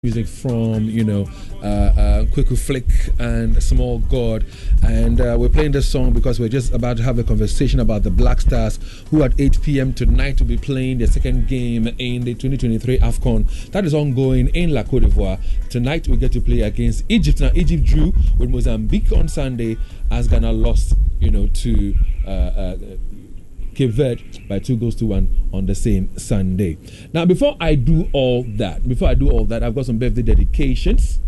music from Quick Flick and Small God, and we're playing this song because we're just about to have a conversation about the Black Stars, who at 8 p.m. tonight will be playing their second game in the 2023 Afcon that is ongoing in La Côte d'Ivoire. Tonight we get to play against Egypt. Now Egypt drew with Mozambique on Sunday as Ghana lost to Cape Verde by 2-1 on the same Sunday. Now, before I do all that, I've got some birthday dedications.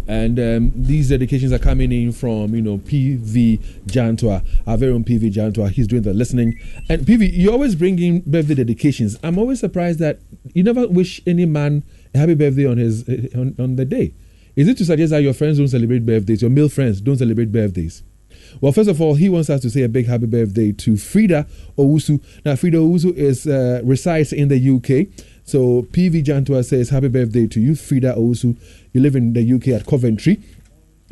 And these dedications are coming in from, PV Jantua, our very own PV Jantua. He's doing the listening. And PV, you always bring in birthday dedications. I'm always surprised that you never wish any man a happy birthday on his on the day. Is it to suggest that your friends don't celebrate birthdays, your male friends don't celebrate birthdays? Well, first of all, he wants us to say a big happy birthday to Frida Owusu. Now, Frida Owusu resides in the UK. So, PV Jantua says, happy birthday to you, Frida Owusu. You live in the UK at Coventry.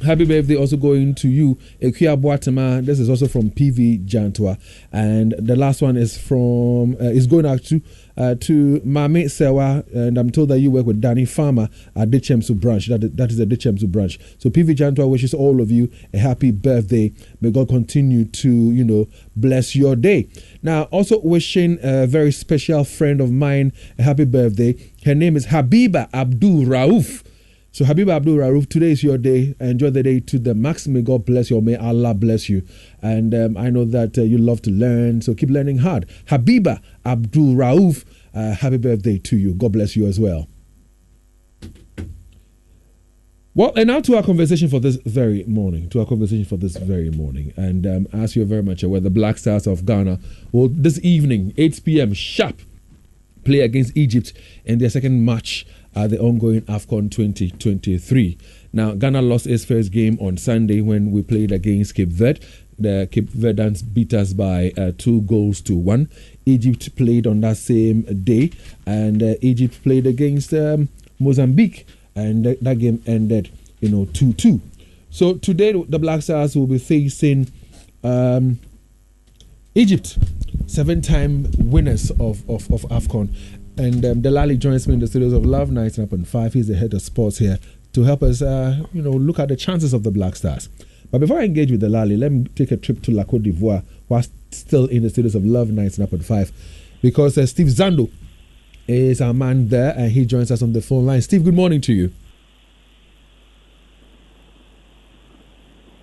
Happy birthday also going to you, Ekia Boatema. This is also from PV Jantua. And the last one is from, is going out to Mame Sewa. And I'm told that you work with Danny Farmer at Dichemsu branch. That is the Dichemsu branch. So PV Jantua wishes all of you a happy birthday. May God continue to, bless your day. Now, also wishing a very special friend of mine a happy birthday. Her name is Habiba Abdul Rauf. So Habiba Abdul Rauf, today is your day. Enjoy the day to the max. May God bless you. May Allah bless you. And I know that you love to learn, so keep learning hard. Habiba Abdul Rauf, happy birthday to you. God bless you as well. Well, and now to our conversation for this very morning. And as you're very much aware, the Black Stars of Ghana will this evening, 8 p.m. sharp, play against Egypt in their second match at the ongoing Afcon 2023. Now, Ghana lost its first game on Sunday when we played against Cape Verde. The Cape Verdeans beat us by 2-1. Egypt played on that same day, and Egypt played against Mozambique, and that game ended 2-2. So today the Black Stars will be facing Egypt, 7-time winners of Afcon. And Delali joins me in the studios of Love 99.5. He's the head of sports here to help us, look at the chances of the Black Stars. But before I engage with Delali, let me take a trip to La Côte d'Ivoire, whilst still in the studios of Love 99.5, because Steve Zando is our man there, and he joins us on the phone line. Steve, good morning to you.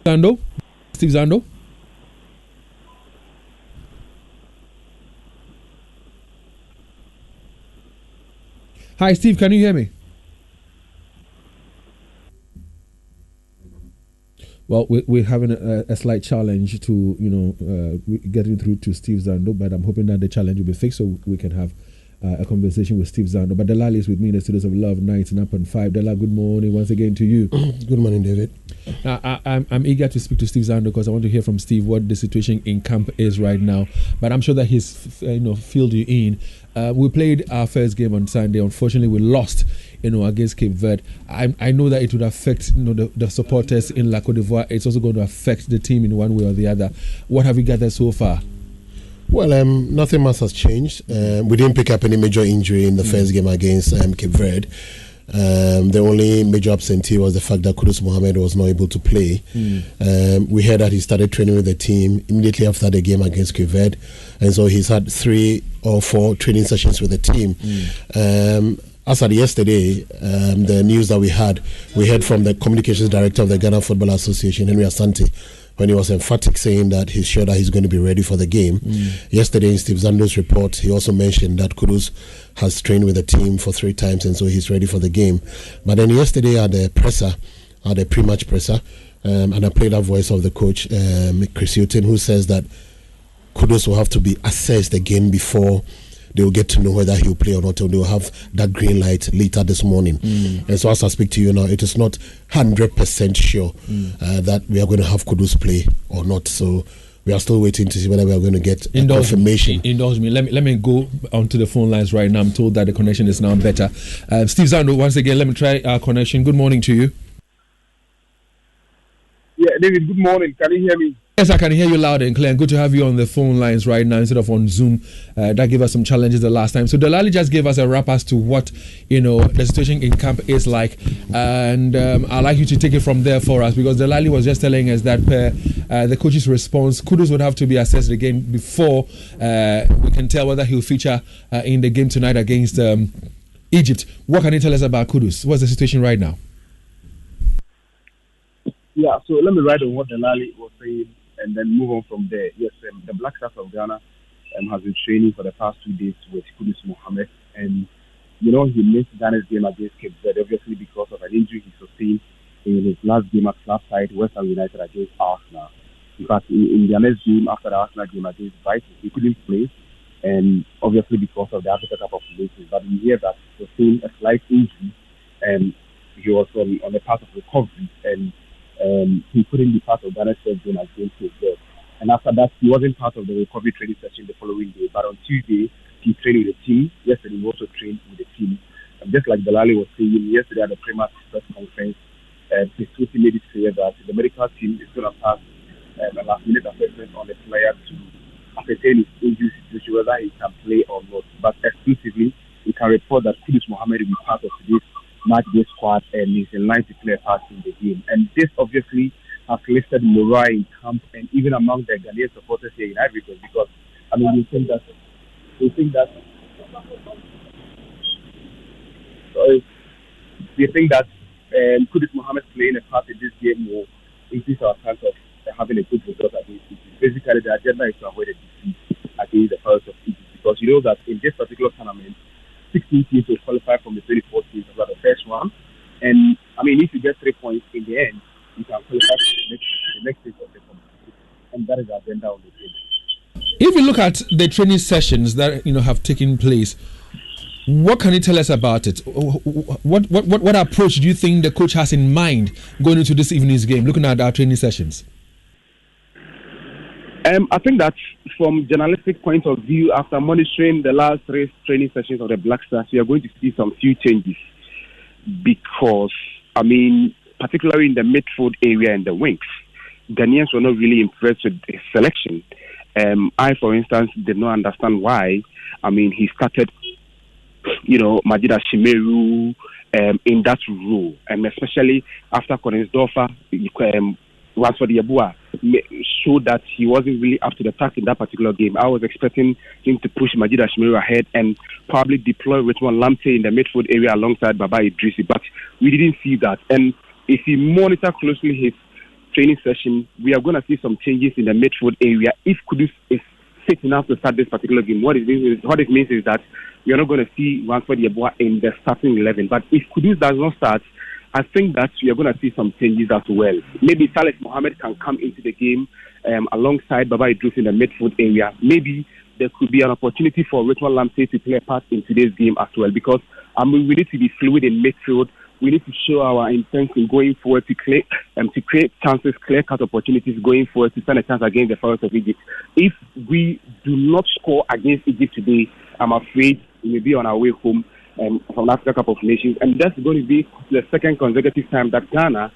Steve Zando. Hi, Steve, can you hear me? Well, we're having a slight challenge to, getting through to Steve Zando, but I'm hoping that the challenge will be fixed so we can have a conversation with Steve Zando. But Delali is with me in the studios of Love 99.5. Dela, good morning once again to you. Good morning, David. Now, I'm eager to speak to Steve Zando because I want to hear from Steve what the situation in camp is right now. But I'm sure that he's filled you in. We played our first game on Sunday. Unfortunately, we lost, against Cape Verde. I know that it would affect, the supporters in La Côte d'Ivoire. It's also going to affect the team in one way or the other. What have you gathered so far? Well, nothing much has changed. We didn't pick up any major injury in the first game against Cape Verde. The only major absentee was the fact that Kudus Mohammed was not able to play. We heard that he started training with the team immediately after the game against Cape Verde, and so he's had 3 or 4 training sessions with the team. As at yesterday, the news that we heard from the communications director of the Ghana Football Association, Henry Asante, when he was emphatic saying that he's sure that he's going to be ready for the game. Yesterday in Steve Zando's report, he also mentioned that Kudus has trained with the team for 3 times, and so he's ready for the game. But then yesterday at the pre-match presser, and I played that voice of the coach, Chris Hutton, who says that Kudus will have to be assessed again before they will get to know whether he will play or not, or they will have that green light later this morning. And so as I speak to you now, it is not 100% sure that we are going to have Kudus play or not. So we are still waiting to see whether we are going to get confirmation. Indulge me. Let me go onto the phone lines right now. I'm told that the connection is now better. Steve Zando, once again, let me try our connection. Good morning to you. Yeah, David, good morning. Can you hear me? Yes, I can hear you loud and clear. And good to have you on the phone lines right now instead of on Zoom. That gave us some challenges the last time. So Delali just gave us a wrap as to what the situation in camp is like, and I'd like you to take it from there for us, because Delali was just telling us that the coach's response, Kudus would have to be assessed again before we can tell whether he'll feature in the game tonight against Egypt. What can you tell us about Kudus? What's the situation right now? Yeah, so let me write on what Delali was saying and then move on from there. Yes, the Black Stars of Ghana has been training for the past 2 days with Kudus Mohammed, and he missed Ghana's game against Cape Verde, obviously because of an injury he sustained in his last game at club side, West Ham United against Arsenal. In fact, in their next game after the Arsenal game against Brighton, he couldn't play, and obviously because of the Africa Cup of Nations. But we hear that he sustained a slight injury, and he was on the path of recovery, and he couldn't be part of Ghana's first game against Cape Verde. And after that, he wasn't part of the recovery training session the following day. But on Tuesday, he trained with the team. Yesterday, he also trained with the team. And just like Delali was saying yesterday at the Premier press conference, his team made it clear that the medical team is going to pass a last-minute assessment on the player to ascertain his injury situation, whether he can play or not. But exclusively, we can report that Kudus Mohammed will be part of today's match day squad and is in line to play a part in the game. And this obviously has lifted morale in camp and even among the Ghanaian supporters here in Ivory Coast, because we think that Kudus Mohammed playing a part in this game will increase our chance of having a good result against Egypt. Basically, the agenda is to avoid a defeat against the Pharaohs of Egypt, because you know that in this particular tournament, 16 teams will qualify from the 24 teams about the first one. And if you get 3 points in the end, you can qualify for the next stage of the competition. And that is the agenda on the table. If you look at the training sessions that have taken place, what can you tell us about it? What approach do you think the coach has in mind going into this evening's game, looking at our training sessions? I think that from journalistic point of view, after monitoring the last 3 training sessions of the Black Stars, we are going to see some few changes, because, particularly in the midfield area and the wings, Ghanaians were not really impressed with his selection. I, for instance, did not understand why. He started, Majida Shimeru in that role, and especially after Koningsdorfer, Ransford Yeboah showed that he wasn't really up to the task in that particular game. I was expecting him to push Majida Shimeru ahead and probably deploy Richmond Lamptey in the midfield area alongside Baba Idrissi, but we didn't see that. And if you monitor closely his training session, we are going to see some changes in the midfield area if Kudus is fit enough to start this particular game. What it means is that we are not going to see Ransford Yeboah in the starting 11. But if Kudus does not start, I think that we are going to see some changes as well. Maybe Saleh Mohammed can come into the game alongside Baba Idrissi in the midfield area. Maybe there could be an opportunity for Richmond Lamptey to play a part in today's game as well, because we need to be fluid in midfield. We need to show our intention going forward to create chances, clear-cut opportunities going forward to stand a chance against the Pharaohs of Egypt. If we do not score against Egypt today, I'm afraid we may be on our way home from the Africa Cup of Nations, and that's going to be the second consecutive time that Ghana,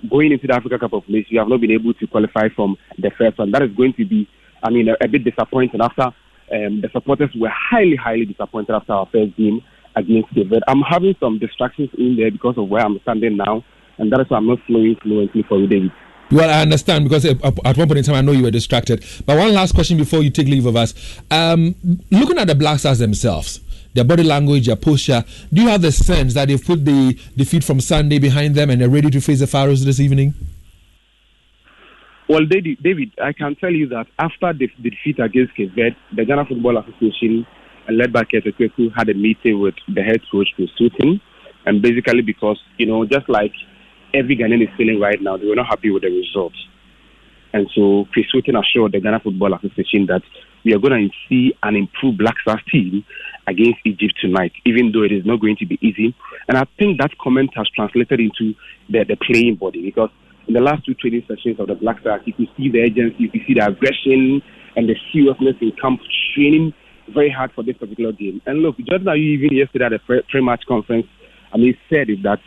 going into the Africa Cup of Nations, we have not been able to qualify from the first one. That is going to be, a bit disappointing after the supporters were highly, highly disappointed after our first game against Cape Verde. I'm having some distractions in there because of where I'm standing now, and that is why I'm not flowing fluently for you, David. Well, I understand, because at one point in time I know you were distracted. But one last question before you take leave of us. Looking at the Black Stars themselves, their body language, their posture, do you have the sense that they've put the defeat from Sunday behind them and they're ready to face the Pharaohs this evening? Well, David, I can tell you that after the defeat against Cape Verde, the Ghana Football Association, led by Keteku, had a meeting with the head coach, Chris Sutton, and basically because, just like every Ghanaian is feeling right now, they were not happy with the results. And so Chris Sutton assured the Ghana Football Association that we are going to see an improved Black Stars team against Egypt tonight, even though it is not going to be easy. And I think that comment has translated into the playing body, because in the last 2 training sessions of the Black Stars, you could see the urgency, you could see the aggression and the seriousness in camp, training very hard for this particular game. And look, Jordan Ayew even yesterday at the pre-match conference, said is that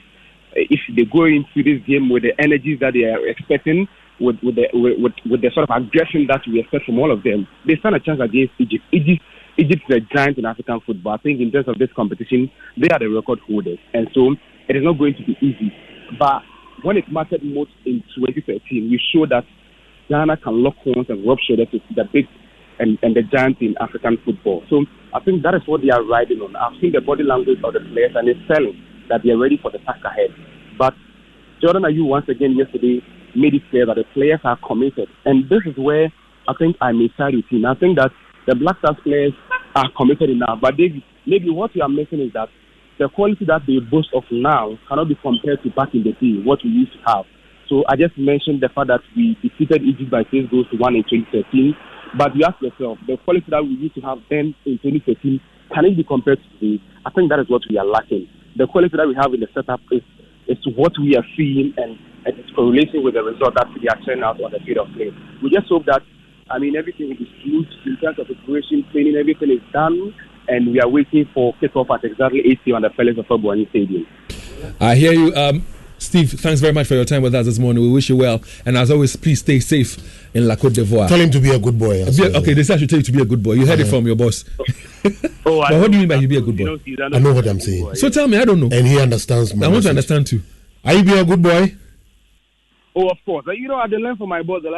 if they go into this game with the energies that they are expecting, with the sort of aggression that we expect from all of them, they stand a chance against Egypt. Egypt is a giant in African football. I think in terms of this competition, they are the record holders. And so it is not going to be easy. But when it mattered most in 2013, we showed that Ghana can lock horns and rub shoulders with the big and the giants in African football. So I think that is what they are riding on. I've seen the body language of the players and it's telling that they are ready for the task ahead. But Jordan Ayew once again yesterday made it clear that the players are committed. And this is where I think I may side with him. I think that the Black Stars players are committed enough, but maybe what you are missing is that the quality that they boast of now cannot be compared to back in the day, what we used to have. So I just mentioned the fact that we defeated Egypt by 6 goals to 1 in 2013, but you ask yourself, the quality that we used to have then in 2013, can it be compared to today? I think that is what we are lacking. The quality that we have in the setup is what we are seeing, and it's correlating with the result that we are turning out on the field of play. We just hope that, everything will be smooth in terms of preparation, training, everything is done, and we are waiting for kickoff at exactly 8 p.m. on the Palace of February Stadium. I hear you. Steve, thanks very much for your time with us this morning. We wish you well. And as always, please stay safe in La Côte d'Ivoire. Tell him to be a good boy. Okay, they said I should tell you to be a good boy. You heard it from your boss. But what do you mean by you be a good boy? I know what I'm saying. So tell me, I don't know. And he understands me. I want to understand too. Are you being a good boy? Oh, of course. I didn't learn from my boss. I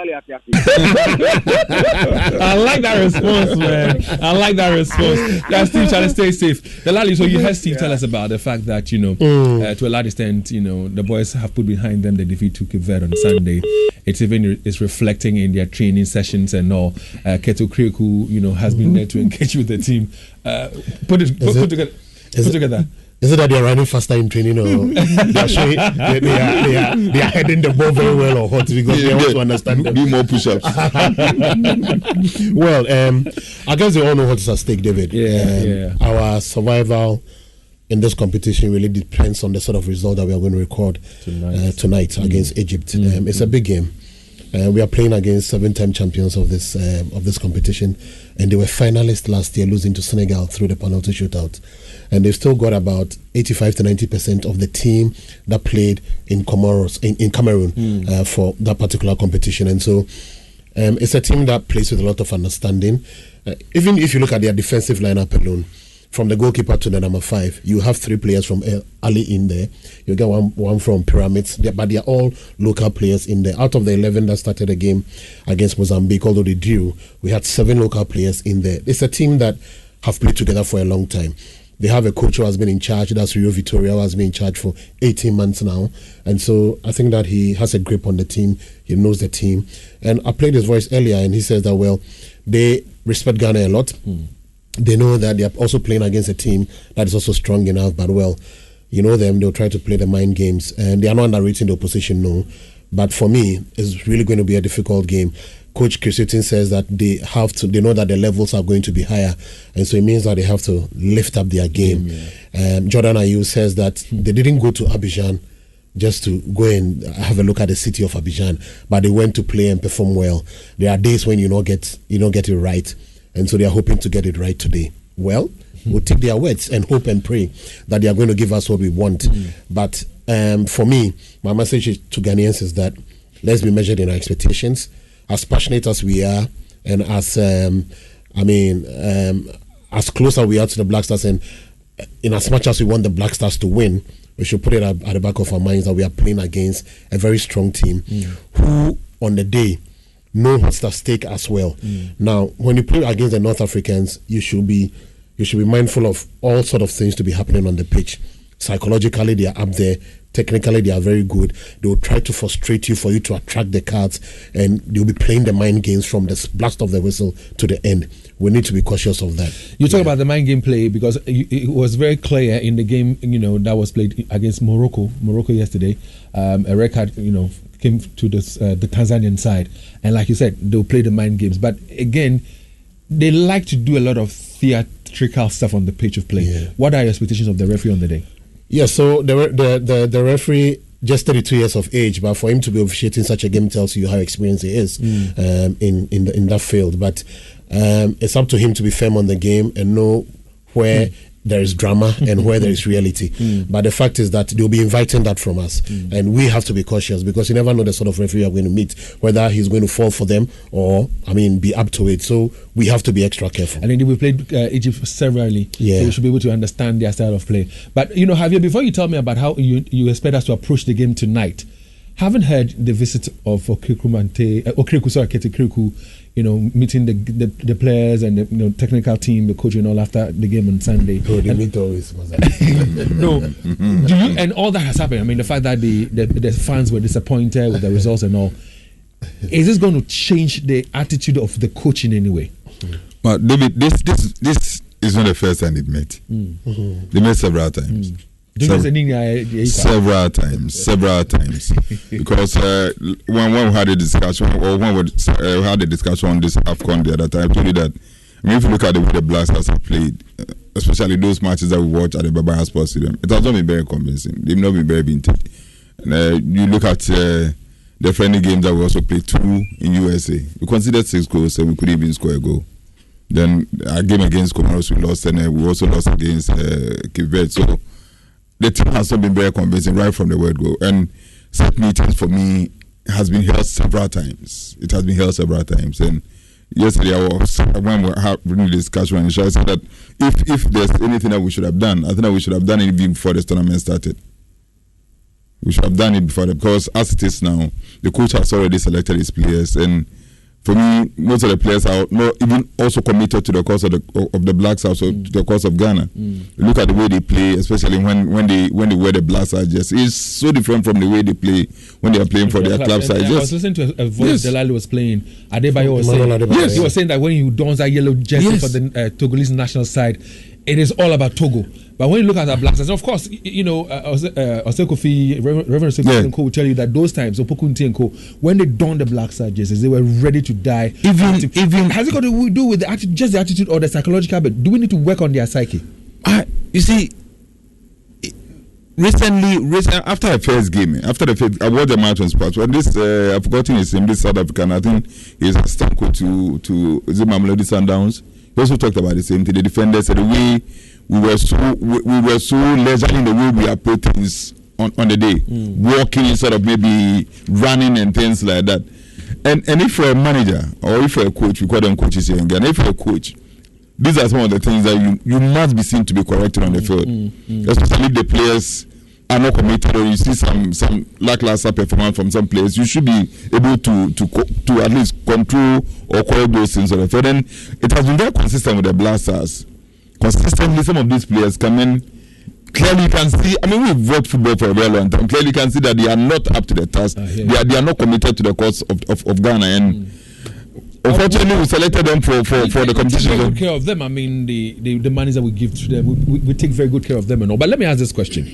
like that response, man. I like that response. Yeah, Steve, trying to stay safe. So you heard Steve tell us about the fact that, to a large extent, the boys have put behind them the defeat to Cape Verde on Sunday. It's reflecting in their training sessions and all. Keto Kriku, has been there to engage with the team. Put together. Is it that they are running faster in training, or they are showing they are heading the ball very well, or what? Because they want to understand them. Do more push-ups. Well, I guess they all know what is at stake, David. Our survival in this competition really depends on the sort of result that we are going to record tonight against Egypt. It's a big game. We are playing against 7-time champions of this competition, and they were finalists last year, losing to Senegal through the penalty shootout. And they've still got about 85 to 90% of the team that played in Cameroon for that particular competition. And so it's a team that plays with a lot of understanding. Even if you look at their defensive lineup alone, from the goalkeeper to the number 5, you have 3 players from Ali in there. You get one from Pyramids, but they are all local players in there. Out of the 11 that started the game against Mozambique, although they drew, we had 7 local players in there. It's a team that have played together for a long time. They have a coach who has been in charge, that's Rio Vittoria, who has been in charge for 18 months now. And so I think that he has a grip on the team. He knows the team. And I played his voice earlier, and he says that, well, they respect Ghana a lot. They know that they are also playing against a team that is also strong enough, but well, they'll try to play the mind games. And they are not underrating the opposition, no. But for me, it's really going to be a difficult game. Coach Chris Hughton says that they know that the levels are going to be higher, and so it means that they have to lift up their game. Jordan Ayew says that they didn't go to Abidjan just to go and have a look at the city of Abidjan, but they went to play and perform well. There are days when you don't get it right, and so they are hoping to get it right today. Well, we'll take their words and hope and pray that they are going to give us what we want. But for me, my message to Ghanaians is that let's be measured in our expectations. As passionate as we are, and as as close as we are to the Black Stars, and in as much as we want the Black Stars to win, we should put it at the back of our minds that we are playing against a very strong team who, on the day, know what's at stake as well. Now, when you play against the North Africans, you should be mindful of all sort of things to be happening on the pitch. Psychologically, they are up there. Technically, they are very good. They will try to frustrate you for you to attract the cards, and they'll be playing the mind games from the blast of the whistle to the end. We need to be cautious of that. You talk about the mind game play because it was very clear in the game, that was played against Morocco yesterday. A record, came to the Tanzanian side, and like you said, they'll play the mind games. But again, they like to do a lot of theatrical stuff on the pitch of play. What are your expectations of the referee on the day? Yeah, so the referee, just 32 years of age, but for him to be officiating such a game tells you how experienced he is in that field. But it's up to him to be firm on the game and know where there is drama and where there is reality. But the fact is that they'll be inviting that from us, and we have to be cautious because you never know the sort of referee you're going to meet, whether he's going to fall for them or, be up to it. So we have to be extra careful. And indeed, we played Egypt severally, so we should be able to understand their style of play. But Javier, before you tell me about how you expect us to approach the game tonight, haven't heard the visit of Kete, meeting the players and the technical team, the coach and all after the game on Sunday. Oh, they meet always. No, do you? And all that has happened. The fact that the fans were disappointed with the results and all. Is this going to change the attitude of the coach in any way? But David, this is not the first time it met. They met several times. Several times, because when we had a discussion, or when we had a discussion on this Afcon the other time, I told you that if you look at the way the Black Stars have played, especially those matches that we watched at the Baba Sports Stadium, it has not been very convincing. They've not been very vintage. And you look at the friendly games that we also played 2 in USA. We considered 6 goals, and we couldn't even score a goal. Then our game against Comoros we lost, and we also lost against Cape Verde. So the team has not been very convincing right from the word go. And set meetings for me has been held several times. It has been held several times. And yesterday when we were having the discussion, I said that if there's anything that we should have done, I think that we should have done it even before this tournament started. We should have done it before because as it is now, the coach has already selected his players, and for me, most of the players are not even also committed to the cause of the Black Stars or to the cause of Ghana. Look at the way they play, especially when they wear the Black Stars jersey. It's so different from the way they play when they are playing for their club side. I was listening to a voice Delali was playing. Adebayo was saying, he was saying that when he dons that yellow jersey for the Togolese national side, it is all about Togo. But when you look at our Black Stars, of course, Osekofi, Reverend Osekofi will tell you that those times, Opokunti and Co, when they donned the Black Stars jerseys, they were ready to die. Even has it got to do with the attitude or the psychological? But do we need to work on their psyche? You see, recently, after the first game, I watched the match on Sports. When this, I've forgotten his name, this South African, I think he's a stanko to Mamelodi Sundowns. He also talked about the same thing. The defenders said the way we were so leisurely in the way we approach things on the day, walking instead of maybe running and things like that. And if you're a manager or if you're a coach, we call them coaches here in Ghana. If you're a coach, these are some of the things that you must be seen to be corrected on the field, especially if the players are not committed or you see some lackluster performance from some players. You should be able to at least control or correct those things on the field. And it has been very consistent with the Black Stars. Consistently, some of these players come in. Clearly, you can see. We've watched football for a very long time. Clearly, you can see that they are not up to the task. They are not committed to the cause of Ghana. And unfortunately, we selected them for the competition. We take very good care of them. The monies that we give to them, we take very good care of them and all. But let me ask this question: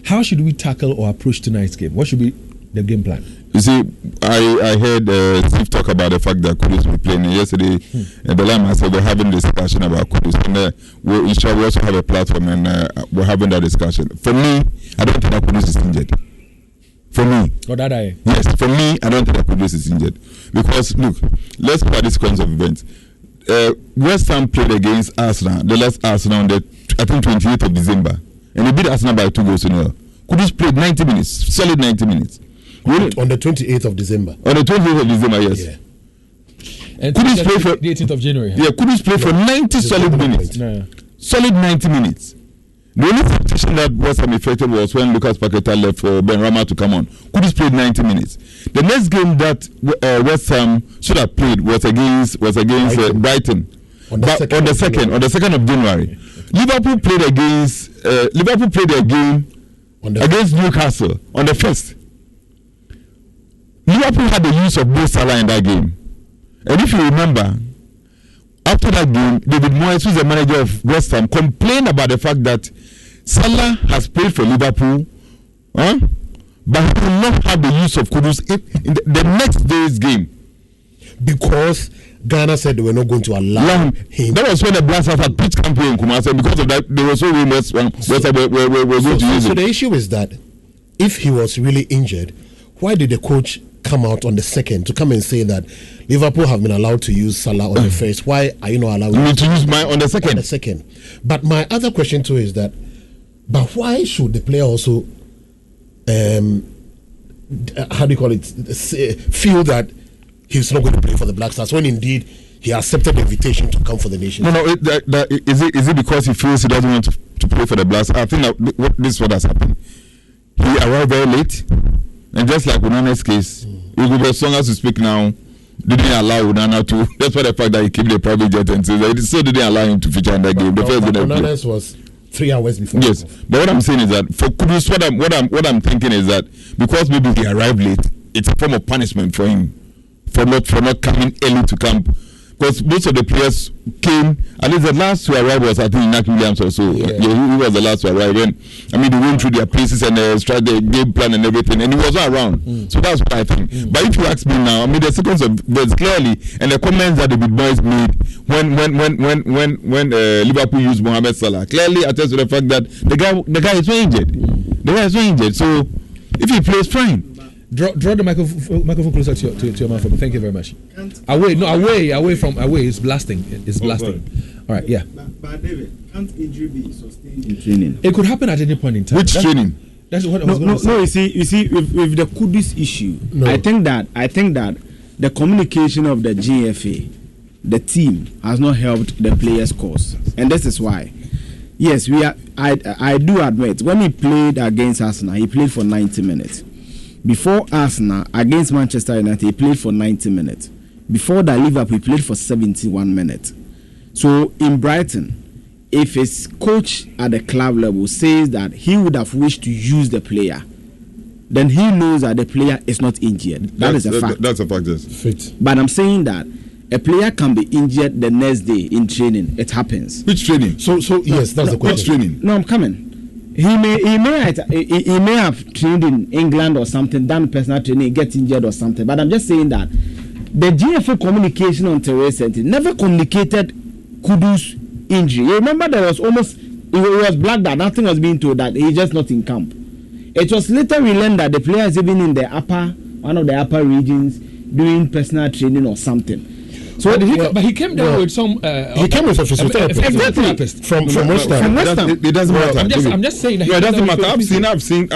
how should we tackle or approach tonight's game? What should be the game plan? You see, I heard Steve talk about the fact that Kudus will be playing yesterday. And the line myself, we're having a discussion about Kudus. And we also have a platform and we're having that discussion. For me, I don't think that Kudus is injured. For me. Yes, for me, I don't think that Kudus is injured. Because, look, let's look at this sequence of events. West Ham played against Arsenal, the last Arsenal on the, I think, 28th of December. And they beat Arsenal by 2-0. Kudus played 90 minutes, solid 90 minutes. On the 28th of December. On the 28th of December, yes. Yeah. And Kudus play for the 18th of January. Yeah, Kudus play for 90 solid minutes. No. Solid 90 minutes. The only competition that West Ham affected was when Lucas Paqueta left for Ben Rama to come on. Kudus played 90 minutes. The next game that West Ham should have played was against Brighton. On the 2nd of January. Liverpool played a game against Newcastle on the 1st. Liverpool had the use of Mo Salah in that game. And if you remember, after that game, David Moyes, who is the manager of West Ham, complained about the fact that Salah has played for Liverpool, but he will not have the use of Kudus in the next day's game. Because Ghana said they were not going to allow him. That was when the Black Stars had pitched campaign in Kumasi, and because of that, they were so rumors when West Ham were going to use it. So the issue is that if he was really injured, why did the coach come out on the second to come and say that Liverpool have been allowed to use Salah on the first. Why are you not allowed to use mine on the second? On the second. But my other question too is that, but why should the player also, how do you call it, feel that he's not going to play for the Black Stars when indeed he accepted the invitation to come for the nation? No. Is it because he feels he doesn't want to play for the Blacks? I think that this is what has happened. He arrived very late, and just like Onana's case, it will be as long as we speak now. Didn't allow Onana to. That's why the fact that he came the private jet and says that it still didn't allow him to feature in that game. The first Onana's was 3 hours before. Yes, but what I'm saying is that for Kudus, what I'm thinking is that because maybe he arrived late, it's a form of punishment for him for not coming early to camp. Because most of the players came, at least the last to arrive was, I think, Iñaki Williams or so. Yeah, he was the last to arrive. And I mean, they went through their paces and tried the game plan and everything, and he was not around. So that's what I think. But if you ask me now, I mean, the sequence of words clearly, and the comments that the big boys made when Liverpool used Mohamed Salah, clearly attest to the fact that the guy is not injured. The guy is not injured. So if he plays, fine. Draw the microphone closer to your mouth for me. Thank you very much. Away it's blasting. It's blasting. All right, yeah. But David, can't injury be sustained in training? It could happen at any point in time. Which training? That's what I was going to say. No, you see, with the Kudus issue, I think that the communication of the GFA, the team, has not helped the players' cause, and this is why. Yes, I do admit when he played against Arsenal, he played for 90 minutes. Before Arsenal, against Manchester United, he played for 90 minutes. Before that, Liverpool, he played for 71 minutes. So, in Brighton, if his coach at the club level says that he would have wished to use the player, then he knows that the player is not injured. That's a fact. That's a fact, yes. Fit. But I'm saying that a player can be injured the next day in training. It happens. Which training? So yes, that's the question. Which training? No, I'm coming. He may have trained in England or something, done personal training, get injured or something. But I'm just saying that the GFA communication until recently never communicated Kudus' injury. You remember there was it was black that nothing was being told that he's just not in camp. It was later we learned that the player is even in one of the upper regions doing personal training or something. So but he came down with some. He came with a physiotherapist from West Ham. It doesn't matter. I'm just saying that it doesn't matter.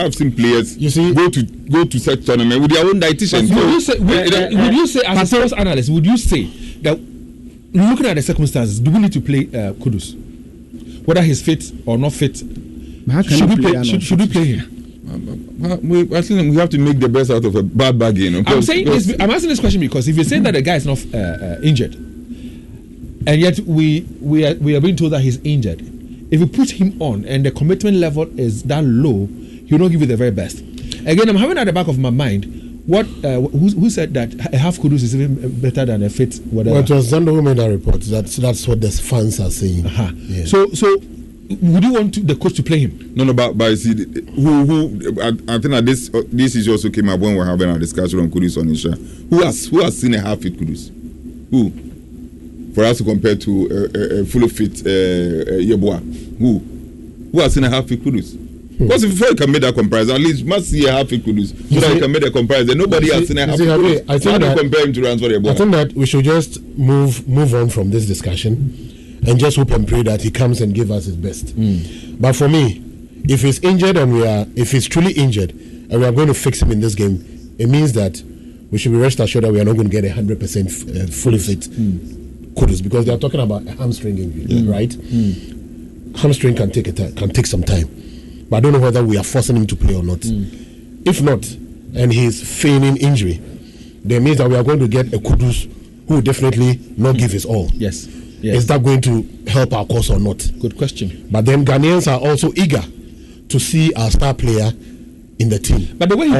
I've seen players go to such tournament with their own dietitian. Would you say as a sports analyst, would you say that looking at the circumstances, do we need to play Kudus, whether he's fit or not fit? Should we play him? I think we have to make the best out of a bad bargain. I'm asking this question because if you say that the guy is not injured, and yet we are being told that he's injured, if you put him on and the commitment level is that low, he'll not give you the very best. Again, I'm having at the back of my mind who said that a half Kudus is even better than a fit whatever. Well, it was Zando who made that report. That's what the fans are saying. Yeah. So. Would you want the coach to play him? No, but you see, I think that this issue also came up when we were having a discussion on Kudus on Isha. Who has seen a half fit Kudus? Who? For us to compare to a fully fit Yeboah. Who has seen a half fit Kudus? Because before you can make that comparison, at least you must see a half fit Kudus so that you can make the comparison. Nobody has seen a half fit Kudus. I think that compare him to Ransford Yeboah. I think that we should just move on from this discussion. And just hope and pray that he comes and give us his best. But for me, if he's injured if he's truly injured and we are going to fix him in this game, it means that we should be rest assured that we are not going to get 100% fully fit Kudus, because they are talking about a hamstring injury, right? Hamstring can take some time, but I don't know whether we are forcing him to play or not. If not, and he's feigning injury, then it means that we are going to get a Kudus who will definitely not give his all. Yes. Is that going to help our cause or not? Good question. But then Ghanaians are also eager to see our star player in the team. But the way he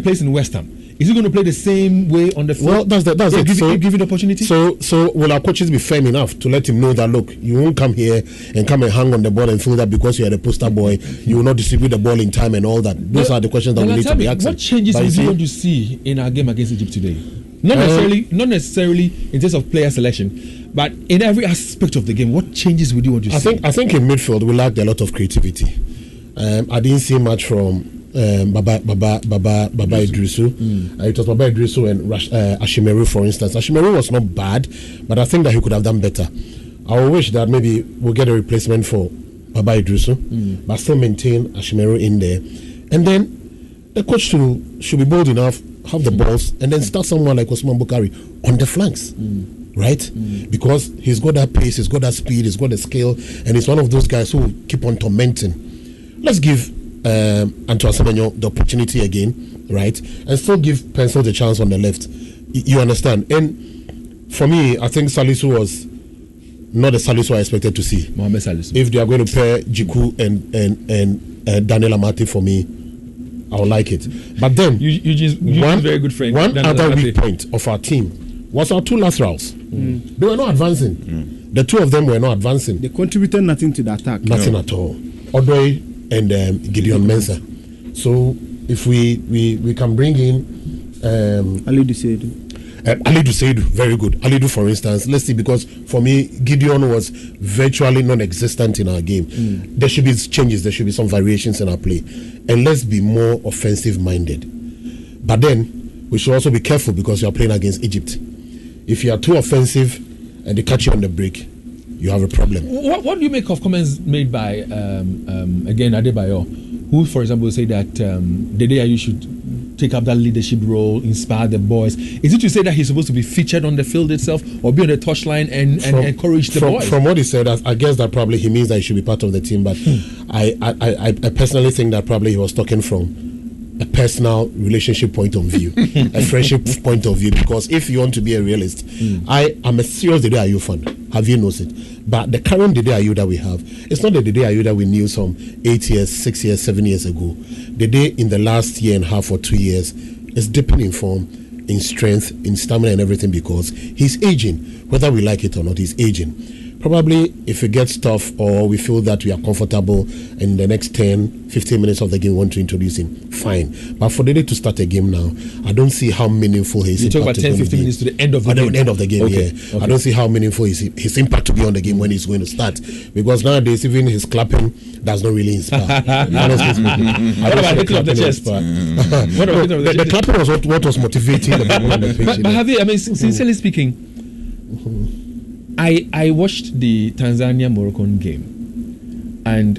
plays in West Ham, is he going to play the same way on the field? Well, that's it. Give it opportunity. So will our coaches be firm enough to let him know that, look, you won't come here and come and hang on the ball and feel that because you are the poster boy, you will not distribute the ball in time and all that. Those are the questions that we need to be asking. What changes would you want to see in our game against Egypt today? Not necessarily in terms of player selection, but in every aspect of the game. What changes would you want to see? I think in midfield we lacked a lot of creativity. I didn't see much from Baba Idrisu. It was Baba Idrisu and Ashimeru, for instance. Ashimeru was not bad, but I think that he could have done better. I wish that maybe we'll get a replacement for Baba Idrisu, but still maintain Ashimeru in there. And then the coach should be bold enough, have the balls, and then start someone like Osman Bukari on the flanks. Right? Because he's got that pace, he's got that speed, he's got the skill, and he's one of those guys who will keep on tormenting. Let's give Antoine Semenyo the opportunity again, right? And still give Pencil the chance on the left. You understand? And for me, I think Salisu was not the Salisu I expected to see. Mohamed Salisu. If they are going to pair Jiku and Daniel Amati, for me, I would like it. But then, one very good friend. One other weak point of our team was our two laterals. They were not advancing. The two of them were not advancing. They contributed nothing to the attack. Nothing at all. Odoi and Gideon Mensah. So if we can bring in Alidu Seidu. Alidu Seidu, very good. Alidu, for instance, let's see, because for me, Gideon was virtually non-existent in our game. There should be changes, there should be some variations in our play. And let's be more offensive-minded. But then, we should also be careful because you are playing against Egypt. If you are too offensive and they catch you on the break, you have a problem. What do you make of comments made by, again, Adebayo, who, for example, say that Dede Ayew should take up that leadership role, inspire the boys? Is it to say that he's supposed to be featured on the field itself or be on the touchline and encourage the boys? From what he said, I guess that probably he means that he should be part of the team. But I personally think that probably he was talking from a personal relationship point of view, a friendship point of view, because if you want to be a realist, I am a serious Dede Ayew fan. Have you knows it? But the current Dede Ayew that we have, it's not the Dede Ayew that we knew some 8 years, 6 years, 7 years ago. Dede in the last year and a half or 2 years is dipping in form, in strength, in stamina and everything, because he's aging. Whether we like it or not, he's aging. Probably if it gets tough or we feel that we are comfortable in the next 10, 15 minutes of the game we want to introduce him, fine. But for Dede to start a game now, I don't see how meaningful his impact impact is going to be. You talk about 10, 15 minutes to the end of the game? End of the game, okay. Yeah. Okay. I don't see how meaningful his impact to be on the game when he's going to start. Because nowadays, even his clapping does not really inspire. Honestly speaking. What about hitting of the chest? The clapping was what was motivating the people on the pitch. But have you, I mean, sincerely speaking, I watched the Tanzania-Moroccan game, and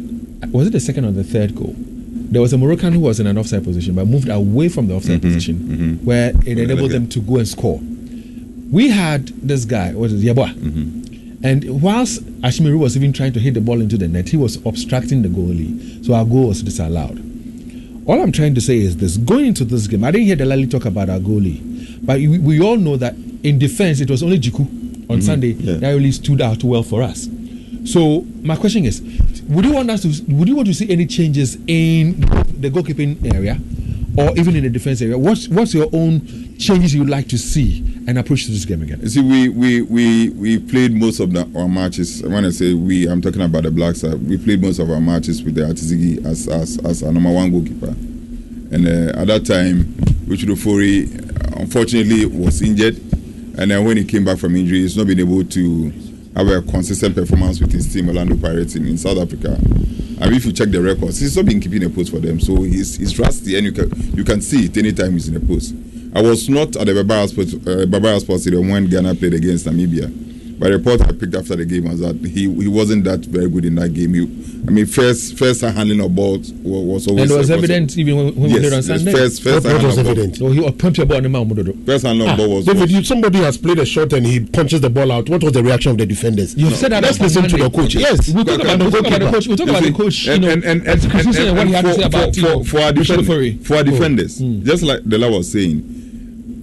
was it the second or the third goal? There was a Moroccan who was in an offside position but moved away from the offside position where it enabled them to go and score. We had this guy, what is it, Yeboah? And whilst Ashimeru was even trying to hit the ball into the net, he was obstructing the goalie, so our goal was disallowed. All I'm trying to say is this: going into this game, I didn't hear Delali talk about our goalie, but we all know that in defense it was only Jiku on Sunday that really stood out well for us. So my question is, would you want to see any changes in the goalkeeping area or even in the defense area? What's your own changes you'd like to see and approach to this game again? You see, we played most of our matches. When I say we, I'm talking about the Black Stars. We played most of our matches with the Atizigi as our number one goalkeeper. And at that time, Uchudofori unfortunately was injured. And then when he came back from injury, he's not been able to have a consistent performance with his team, Orlando Pirates, in South Africa. And if you check the records, he's not been keeping a post for them. So he's rusty, and you can see it anytime he's in a post. I was not at the Barbara Sports Stadium when Ghana played against Namibia. But the report I picked after the game was that he wasn't that very good in that game. First handling of balls was always. And it was evident even when we played on Sunday. First was evident. So he pumped your ball on the mount. First handling of ball was. David, somebody has played a shot and he punches the ball out. What was the reaction of the defenders? You said that. Let's listen to the coach. Okay. Yes, we'll talk about the coach. We'll talk about the coach. And what he had to say about for our defenders, just like Dela was saying.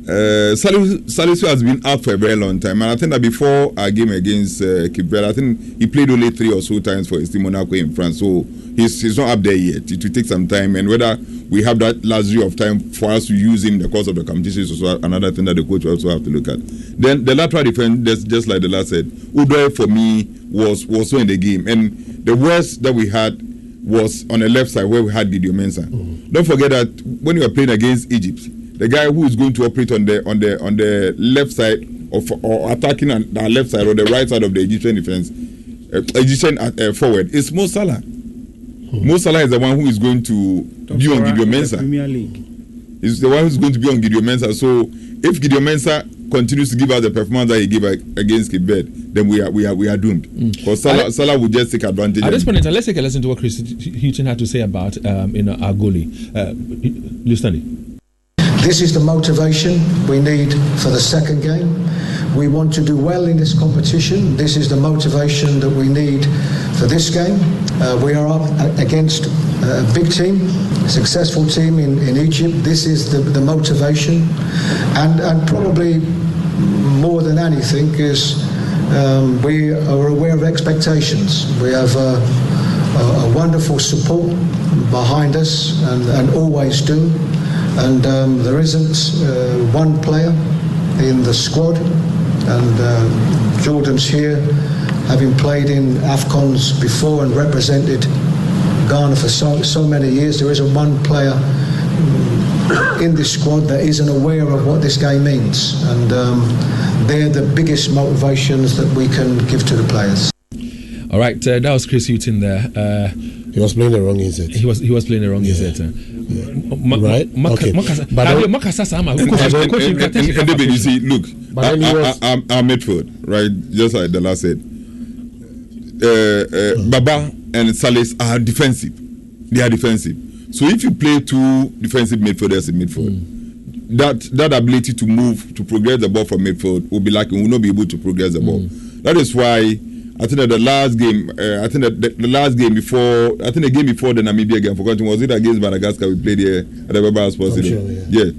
Salisu has been out for a very long time, and I think that before our game against Cape Verde, I think he played only 3 or so times for Esteem Monaco in France, so he's not up there yet. It will take some time, and whether we have that luxury of time for us to use him in the course of the competition is also another thing that the coach will also have to look at. Then the lateral defense, just like the last said, Udoi for me was so in the game, and the worst that we had was on the left side where we had Gideon Mensah. Don't forget that when you are playing against Egypt, the guy who is going to operate on the left side or attacking on the left side or the right side of the Egyptian defense, Egyptian forward is Mo Salah. Mo Salah is the one who is going to be on Gideon Mensah. Premier League. He's the one who's going to be on Gideon Mensah. So if Gideon Mensah continues to give us the performance that he gave against Cape Verde, then we are doomed. Because Salah will just take advantage. At this point in time, let's take a listen to what Chris Hughton had to say about our goalie. Listen. This is the motivation we need for the second game. We want to do well in this competition. This is the motivation that we need for this game. We are up against a big team, a successful team in Egypt. This is the motivation. And probably more than anything is we are aware of expectations. We have a wonderful support behind us and always do. And there isn't one player in the squad, and Jordan's here, having played in Afcons before and represented Ghana for so many years. There isn't one player in this squad that isn't aware of what this game means, and they're the biggest motivations that we can give to the players. All right, that was Chris Hughton there. He was playing the wrong inset. He was playing the wrong inset. Right? Okay. But you see, look, our midfield, right? Just like the last said, Baba and Salis are defensive. They are defensive. So if you play two defensive midfielders in midfield, that ability to move, to progress the ball from midfield will be lacking. We will not be able to progress the ball. That is why I think that the last game, the last game before, I think the game before the Namibia game, forgotten, was it against Madagascar we played here at the Baba Sports Stadium? Sure, yeah.